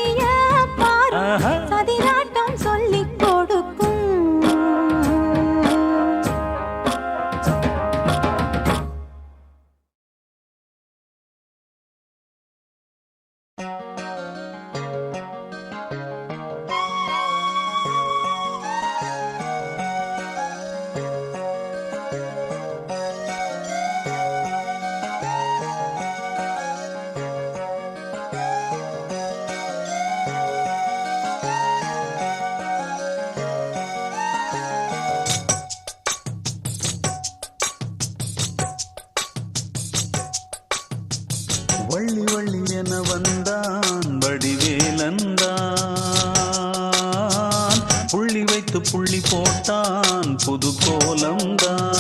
என வந்தான் வடிவேலந்தான் புள்ளி வைத்து புள்ளி போட்டான் புது கோலம்தான்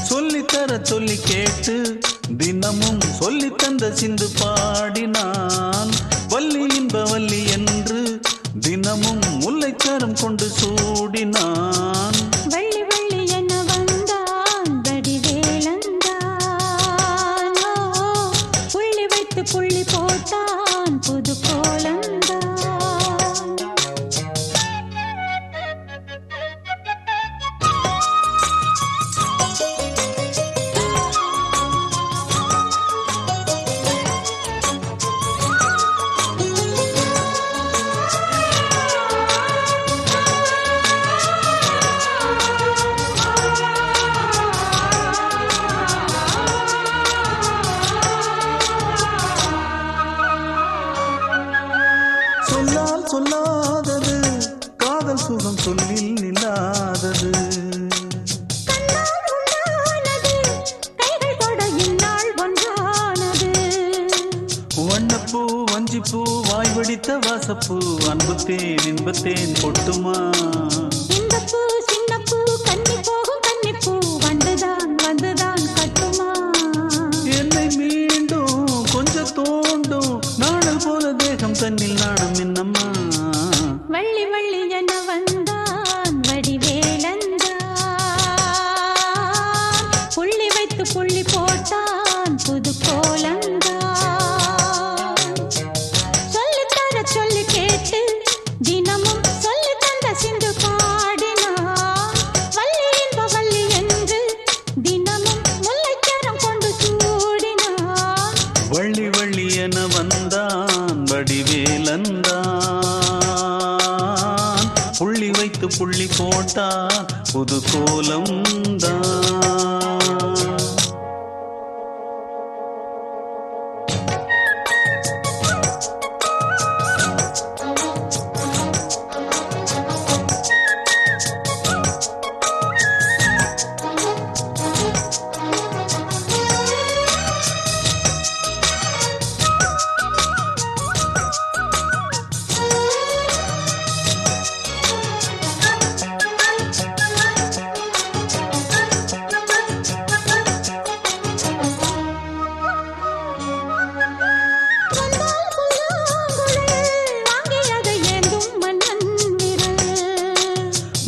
சொல்லித்தர சொல்லி கேட்டு தினமும் சொல்லி தந்த சிந்து பாடினான் வள்ளி இன்ப வள்ளி என்று தினமும் முல்லைச்சரம் கொண்டு சூடினான் வள்ளி வள்ளி என வந்தான் வடிவேலந்தான் புள்ளி வைத்து புள்ளி போட்டான் புது கோலந்தான் சொல்லால் சொல்லாதது காதல் சுகம் சொல்லில் நில்லாதது வண்ணப்பூ வஞ்சிப்பூ வாய் வடித்த வாசப்பூ அன்புத்தேன் இன்பத்தேன் பொட்டுமா இந்த பூ சின்ன பூ கன்னி போகும் கன்னிப்பூ வந்துதான் வந்துதான் கட்டுமா என்னை மீண்டும் கொஞ்சம் தோண்டும் நாடல் போல தேகம் தன்னில் நாணம் என்னம்மா வள்ளி வள்ளி என வந்தான் வடிவேலந்தான் புள்ளி வைத்து புள்ளி போட்டான் புது கோலந்தான் சொல்லித்தர சொல்லி கேட்டு தினமும் சொல்லி தந்த சிந்து பாடினான் வள்ளி இன்ப வள்ளி என்று தினமும் முல்லைச்சரம் கொண்டு சூடினான் வள்ளி வள்ளி என வந்தான் வடிவேலந்தான் புள்ளி வைத்து புள்ளி போட்டான் புது கோலம்தான்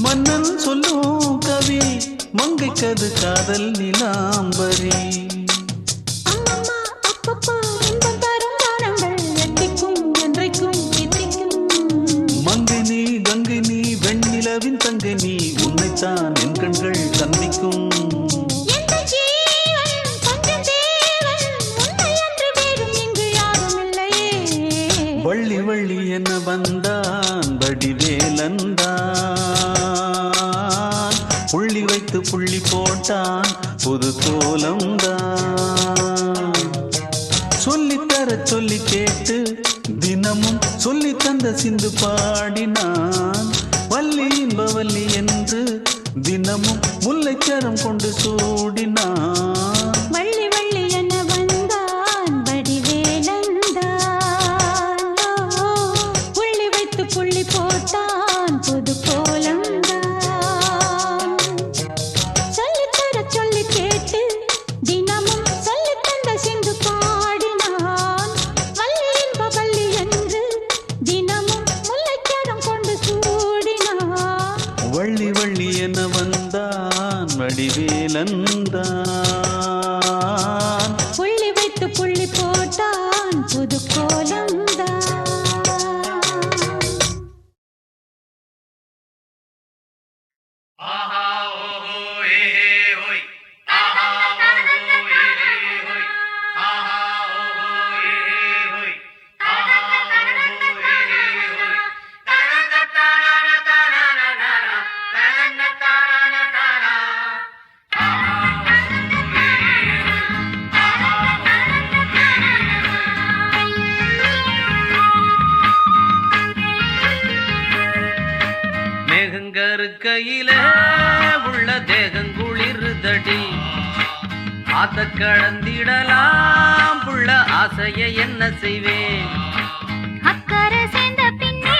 மன்னன் சொல்லும் கவி மங்கைக்கது காதல் நிலாம்பரி அம்மம்மா அப்பப்பா இன்பம் தரும் காரங்கள் எட்டிக்கும் என்றைக்கும் எட்டிக்கும் மங்கை நீ கங்கை நீ வெண்ணிலவின் தங்கை நீ உன்னைத்தான் என் கண்கள் சந்திக்கும் எந்த ஜீவன் கொஞ்சம் தேவன் உன்னை அன்று வேறும் இங்கு யாரும் இல்லையே வள்ளி வள்ளி என வந்தான் வடிவேலந்தான் புள்ளி வைத்து புள்ளி போட்டான் புது கோலம்தான் சொல்லித்தர சொல்லி கேட்டு தினமும் சொல்லி தந்த சிந்து பாடினான் வள்ளி இன்ப வள்ளி என்று தினமும் முல்லைச்சரம் கொண்டு சூடினான் வள்ளி வள்ளி என வந்தான் வடிவேலந்தான் புள்ளி வைத்து புள்ளி போட்டான் புது கோலந்தான் சொல்லித்தர சொல்லி கேட்டு தினமும் சொல்லி தந்த சிந்து பாடினான் வள்ளி இன்ப வள்ளி என்று தினமும் முல்லைச்சரம் கொண்டு சூடினான் வள்ளி வள்ளி என வந்தான் வடிவேலந்தான் ஆத்த கடந்திடலாம் புள்ள ஆசைய என்ன செய்வேன் அக்கறை சேர்ந்த பின்னே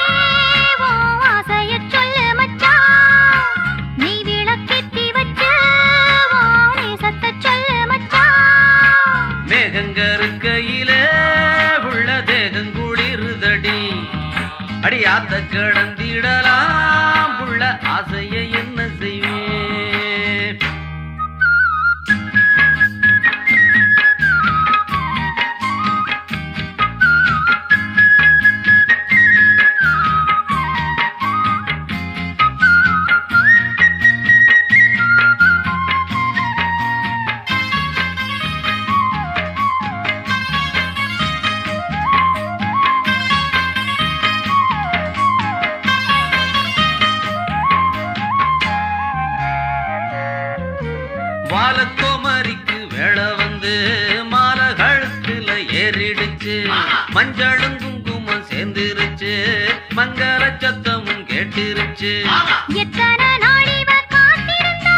உன் ஆசைய சொல்லு மச்சான் நீ விளக்கேத்தி வச்சு உன் நேசத்தை சொல்லு மச்சான் மேகங்கருக்கையில உள்ள தேகம் குளிருதடி அடி ஆத்த கடந்திடலாம் புள்ள ஆசைய என்ன செய்வேன் வாழக்கோமரிக்கு வேளை வந்து மாலை கழுத்துல ஏறிடுச்சு மஞ்சளும் குங்குமம் சேர்ந்துருச்சு மங்கள சத்தமும் கேட்டிருச்சு எத்தனை நாள் இவ காத்திருந்தா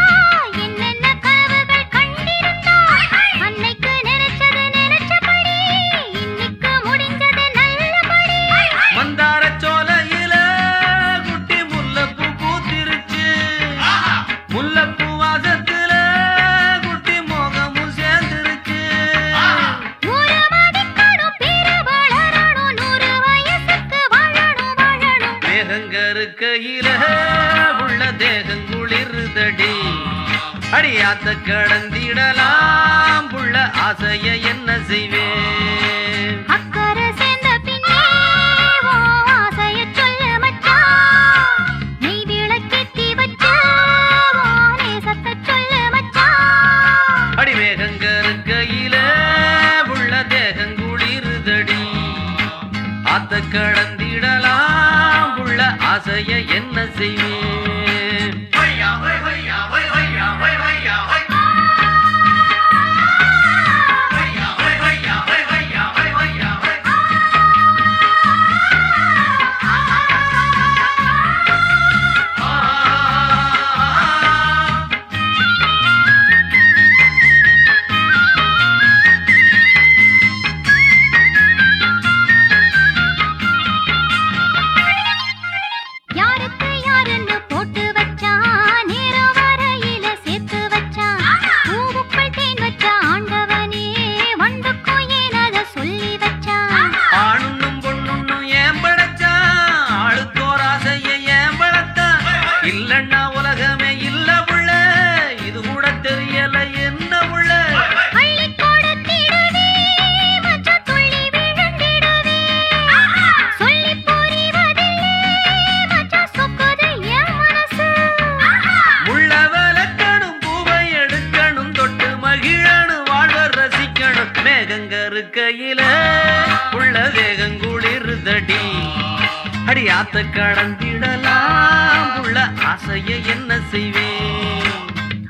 என்னென்ன கனவுகள் கண்டிருந்தா அன்னைக்கு நினைச்சது நினைச்சபடி இன்னைக்கு முடிஞ்சது நல்லபடி மந்தார சோலையில குட்டி முல்லைப்பூ பூத்திருச்சு முல்லைப்பூ வாசத்துல குட்டி மோகமும் சேர்ந்துருச்சு ஊரு மதிக்கணும் பேரு வளரணும் 100 வயசுக்கு வாழணும் வாழணும் மேகங்கருக்கையில உள்ள தேகம் குளிருதடி அடியாத்த கடந்திடலாம் புள்ள ஆசைய என்ன செய்வேன் அக்கறை சேர்ந்த பின்னே உன் ஆசைய சொல்லு மச்சான் நீ விளக்கேத்தி வச்சு உன் நேசத்தை சொல்லு மச்சான் அடி மேகங்கருக்கையில உள்ள தேகம் குளிருதடி ஆத்த கடந்திடலாம் புள்ள ஆசைய என்ன செய்வேன் யாருக்கு யாருன்னு போட்டு வச்சான் நேரம் வரையில சேர்த்து வச்சான் பூவுக்குள் தேன் வச்ச ஆண்டவனே வண்டுக்கும் ஏன் அத சொல்லி வச்சான் ஆணுன்னும் பொண்ணுன்னும் ஏன் படைச்சான் ஆளுக்கோர் ஆசைய ஏன் படைத்தான் இல்லன்னா உலகமே இல்ல புள்ள இது கூட தெரியல என்ன புள்ள அள்ளி கொடுத்திடுவே மச்சான் துள்ளி விழுந்திடுவே சொல்லி புரிவதில்லை மச்சான் சொக்குது என் மனசு முள்ள விளக்கணும் பூவை எடுக்கணும் தொட்டு மகிழணும் வாழ்வ ரசிக்கணும் மேகங்கருக்கையில உள்ள தேகம் குளிருதடி அடி ஆத்த கடந்திடலாம் உள்ள ஆசைய என்ன செய்வேன்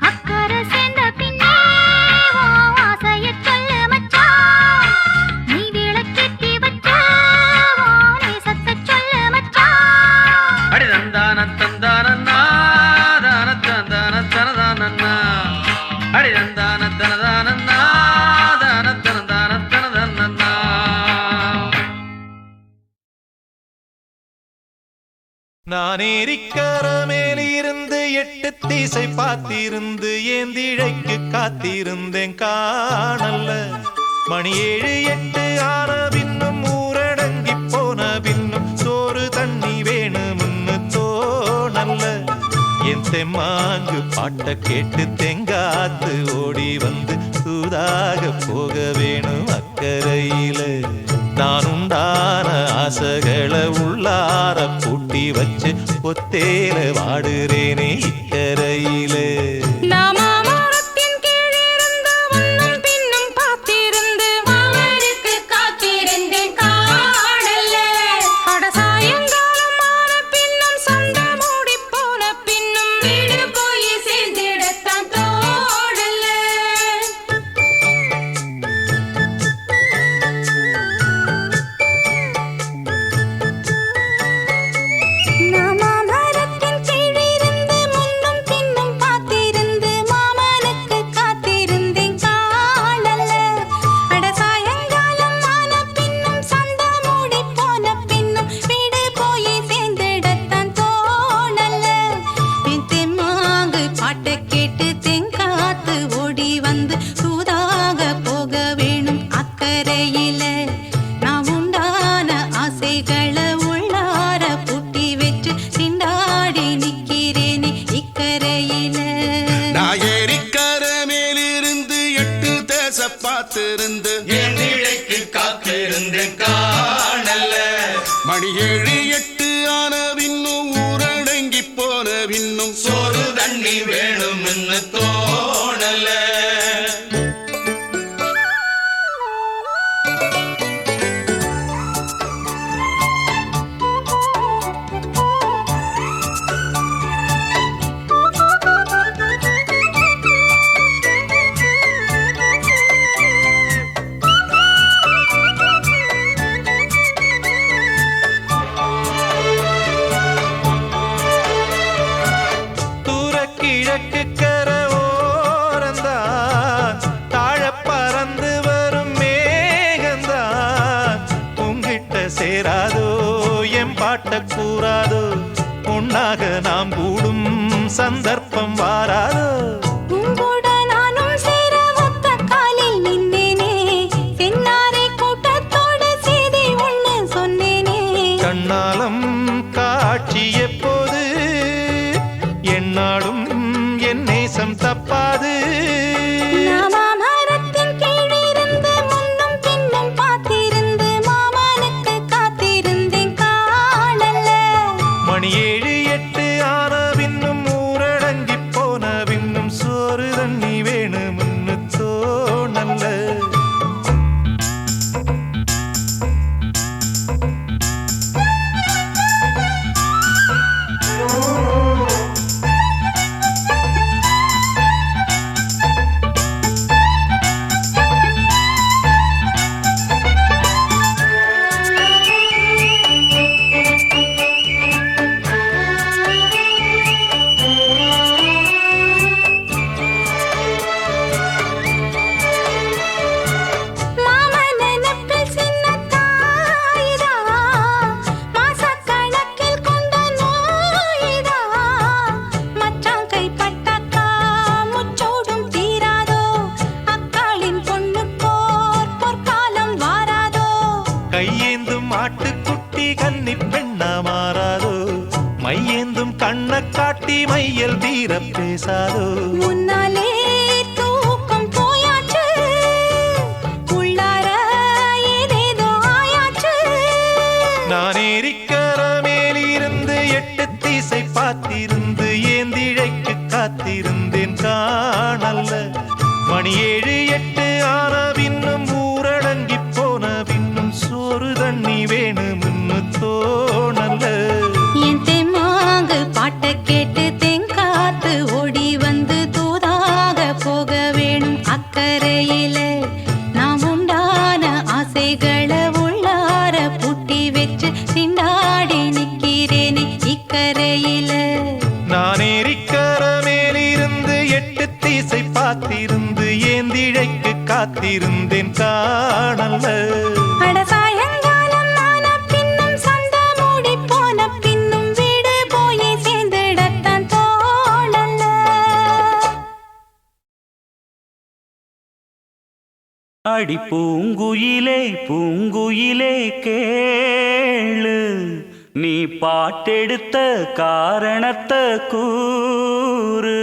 அக்கறை சேர்ந்த பின்னே உன் ஆசைய சொல்லு மச்சான் நீ விளக்கேத்தி வச்சு உன் நேசத்தை சொல்லு மச்சான் அடி தந்தான தந்தானன்னா தான தந்தான தனதானன்னா அடி தந்தான தனதானன்னா தான தனதான தனதன்னா நான் ஏரிக்கர மேலிருந்து 8 திசை பார்த்திருந்து ஏந்திழைக்கு காத்திருந்தேன் காணல்ல மணி 7 8 ஆன பின்னும் ஊரடங்கி போன பின்னும் சோறு தண்ணி வேணும்னு தோணல்ல என் தெம்மாங்கு பாட்ட கேட்டு தெங்காத்து ஓடி வந்து தூதாக போக வேணும் அக்கறையில நான் உண்டான ஆசைகளை உள்ளார பூட்டி வச்சு ஒத்தேல வாடுறேனே இக்கரையில மாமரத்தின் கீழிருந்து பார்த்திருந்து என் இழைக்கு காத்திருந்தேன் காணல்ல. மணி 7 8 ஆன பின்னும் ஊரடங்கி போன பின்னும் சோறு தண்ணி வேணும்னு தோணல. கிழக்கு கரோரந்தான் தாழ பறந்து வரும் மேகந்தான் உங்கிட்ட சேராதோ என் பாட்ட கூறாதோ உன்னாக நாம் கூடும் சந்தர்ப்பம் வாராதோ. உங்கூட நானும் சேர ஒத்த காலில் நின்னேனே சென்னாரை கூட்டத்தோடு செய்தி ஒண்ணு சொன்னேனே. கண்ணாலம் காட்சி எப்போது என்னாடும் என் நேசம் தப்பாது. மரத்தின் கீழிருந்து முன்னும் பின்னும் பார்த்திருந்து மாமனுக்கு காத்திருந்தேன் காணல்ல. மணி 7 8 ஆன பின்னும் ஊரடங்கி போன பின்னும் சோறு தண்ணி வேணும்னு தோணல்ல. கையேந்தும் ஆட்டுக்குட்டி கன்னி பெண்ணா மாறாதோ மையேந்தும் கண்ண காட்டி மையல் தீர பேசாதோ. முன்னாலே தூக்கம் போயாச்சு உள்ளார ஏதேதோ ஆயாச்சு. நான் ஏரிக்கர மேலிருந்து 8 திசை பார்த்திருந்து ஏந்திழைக்கு காத்திருந்தேன் காணல்ல. மணி 7 8 ஆன பின்னும் ஊரடங்கி போன பின்னும் சோறு தண்ணி வேணும்னு தோணல்ல. என் தெம்மாங்கு பாட்ட கேட்டு தெங்காத்து ஓடி வந்து தூதாக போக வேணும் அக்கறையில. நாம் உண்டான ஆசைகளை உள்ளார பூட்டி வச்சு திண்டாடி நிக்கிறேனே இக்கரையில. நான் ஏரிக்கர மேலிருந்து 8 திசை பார்த்திருந்து ஏந்திழைக்கு காத்திருந்தேன் காணல்ல. அட சாயங்காலம் ஆன பின்னும் சந்த மூடி போன பின்னும் வீடு போய் சேர்ந்துடத்தான் தோணல்ல. அடி பூங்குயிலே பூங்குயிலே கேளு நீ பாட்டெடுத்த காரணத்தை கூறு.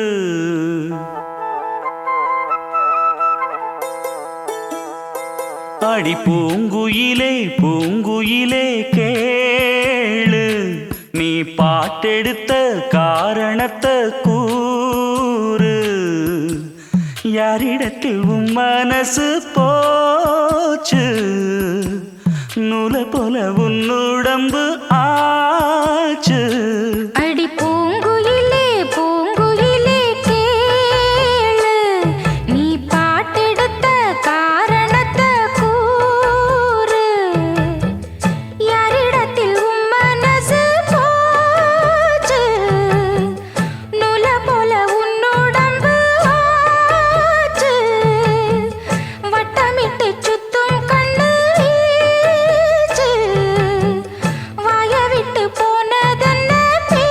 அடி பூங்குயிலே பூங்குயிலே கேளு நீ பாட்டெடுத்த காரணத்தை கூறு. யாரிடத்தில் உன் மனசு போச்சு நூல போல உன் உடம்பு ஆச்சு. அடி பூங்குயிலே பூங்குயிலே கேளு நீ பாட்டெடுத்த காரணத்தை கூறு. யாரிடத்தில் உன் மனசு போச்சு நூல போல உன் உடம்பு ஆச்சு. வட்டமிட்டு சுத்தும் கண்ணு வீச்சு வாய விட்டு போனதென்ன பேச்சு.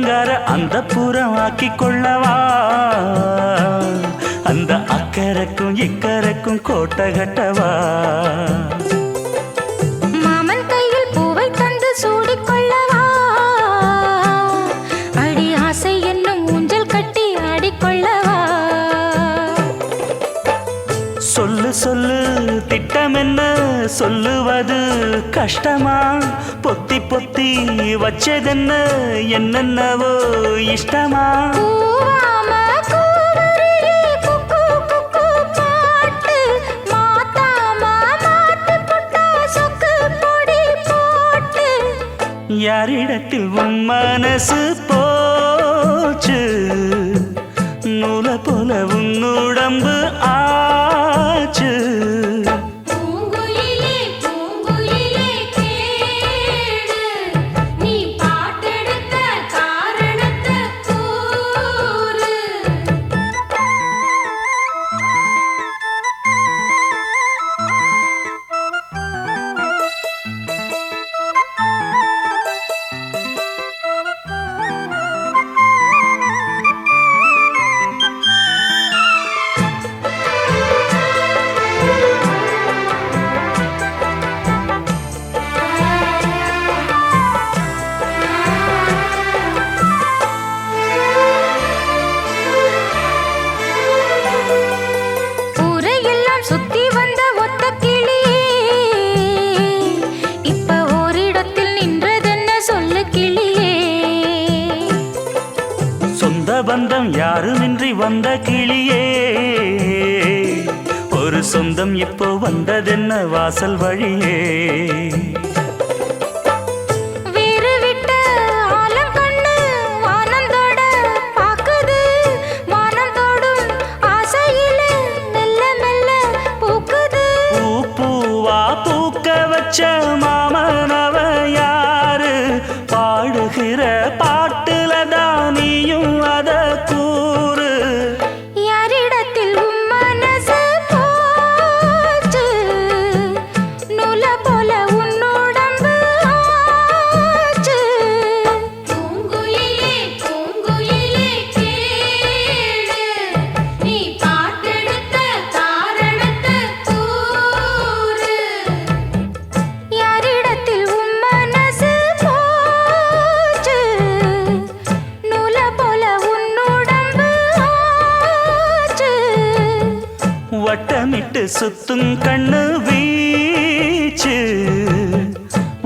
அலங்கார அந்த புறம் ஆக்கி கொள்ளவா அந்த அக்கறைக்கும் இக்கரைக்கும் கோட்டை கட்டவா மாமன் கையில் பூவை தந்து சூடிக்கொள்ளவா அடி ஆசை என்னும் ஊஞ்சல் கட்டி ஆடிக்கொள்ளவா சொல்லு சொல்லு திட்டம் என்ன சொல்லுவது கஷ்டமா பொத்தி பொத்தி வச்சதென்ன என்னென்னவோ இஷ்டமா கூவாம கூவருவி குக்கு குக்கு பாட்டு மாத்தாம மாத்தி புட்டா சொக்கு பொடி போட்டு யாரிடத்தில் உன் மனசு போச்சு நூலை போல உன் உடம்பு ஆச்சு பூங்குயிலே பூங்குயிலே கேடு நீ பாட்டெடுத்த காரணத்தை கூறு ஊரையெல்லாம் சுத்தி வந்த ஒத்த கிளியே இப்ப ஓரிடத்தில் நின்றதென்ன சொல்லு கிளியே சொந்த பந்தம் யாருமின்றி வந்த கிளியே ஒரு சொந்தம் இப்போ வந்ததென்ன வாசல் வழியே வீறு விட்ட ஆலங்கண்ணு வானந்தோட பாக்குது வானந்தோடும் ஆசையிலே மெல்ல மெல்ல பூக்குது பூ பூவா பூக்க வச்ச மாமனவ யாரு பாடுகிற பாட்டுல தானியும் அத கூறு யாரிடத்தில் உன் மனசு போச்சு நூல போல உன் உடம்பு ஆச்சு பூங்குயிலே பூங்குயிலே கேளு நீ பாட்டெடுத்த காரணத்தை கூறு யாரிடத்தில் உன் மனசு போச்சு நூல போல உன் உடம்பு ஆச்சு வட்டமிட்டு சுத்தும் கண்ணு வீச்சு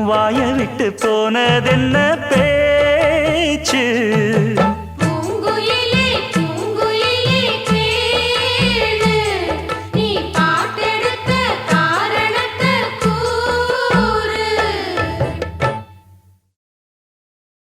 வாய விட்டு போனதென்ன பேச்சு